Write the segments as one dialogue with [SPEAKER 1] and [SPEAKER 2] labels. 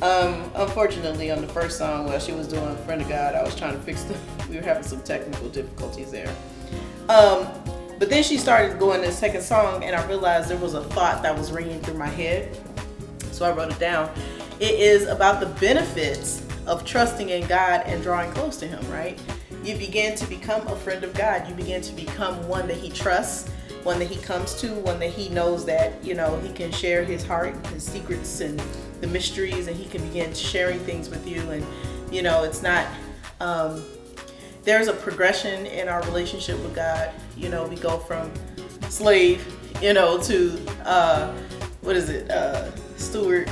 [SPEAKER 1] Unfortunately, on the first song, while she was doing Friend of God, I was trying to fix we were having some technical difficulties there. But then she started going to the second song, and I realized there was a thought that was ringing through my head. So I wrote it down. It is about the benefits of trusting in God and drawing close to Him, right? You begin to become a friend of God. You begin to become one that He trusts, one that He comes to, one that He knows that, He can share His heart, His secrets, and the mysteries, and He can begin sharing things with you. And, it's not, there's a progression in our relationship with God. We go from slave, to, steward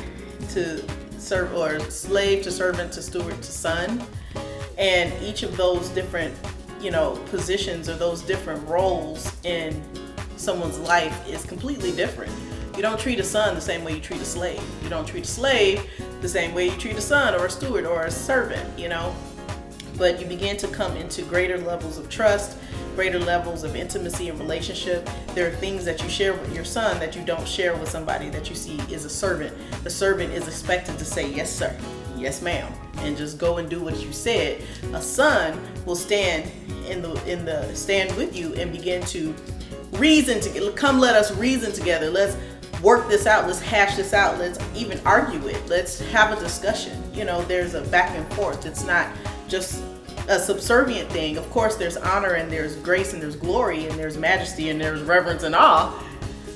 [SPEAKER 1] to serve, or slave to servant to steward to son. And each of those different, positions, or those different roles in someone's life is completely different. You don't treat a son the same way you treat a slave. You don't treat a slave the same way you treat a son or a steward or a servant, But you begin to come into greater levels of trust, greater levels of intimacy and relationship. There are things that you share with your son that you don't share with somebody that you see is a servant. The servant is expected to say, yes, sir, yes, ma'am, and just go and do what you said. A son will stand stand with you and begin to reason together. Come, let us reason together. Let's work this out. Let's hash this out. Let's even argue it. Let's have a discussion. There's a back and forth. It's not just a subservient thing. Of course, there's honor and there's grace and there's glory and there's majesty and there's reverence and awe.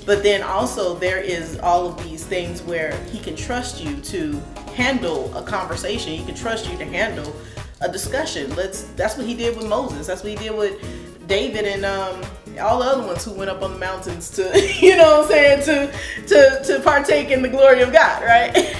[SPEAKER 1] But then also there is all of these things where He can trust you to handle a conversation. He can trust you to handle a discussion. That's what He did with Moses. That's what He did with David and all the other ones who went up on the mountains to, to partake in the glory of God, right?